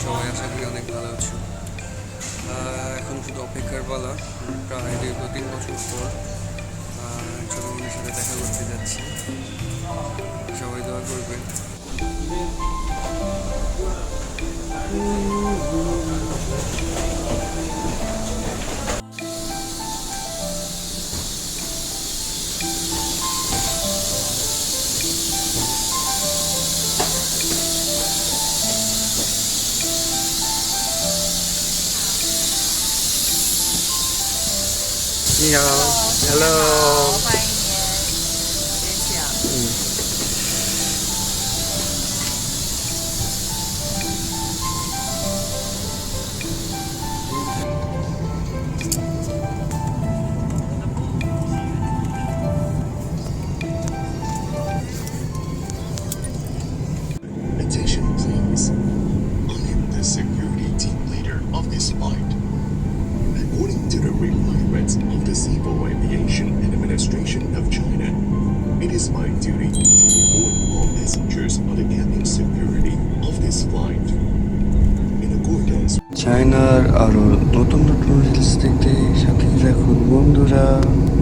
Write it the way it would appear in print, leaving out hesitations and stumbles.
সবাই আশা করি অনেক ভালো আছো। এখন শুধু অপেক্ষার পালা। প্রায় দীর্ঘ 3 বছর পর ছোটো বোনের সাথে দেখা করতে যাচ্ছি। সবাই দোয়া করবেন। Hello. 欢迎您，谢谢啊。Attention please. I am the security team leader of this flight. According to the requirements of the Civil Aviation Administration of China, it is my duty to report all passengers on the cabin security of this flight. In accordance চায়নার আরও নতুন নতুন reels দেখতে সাথে রাখুন বন্ধুরা।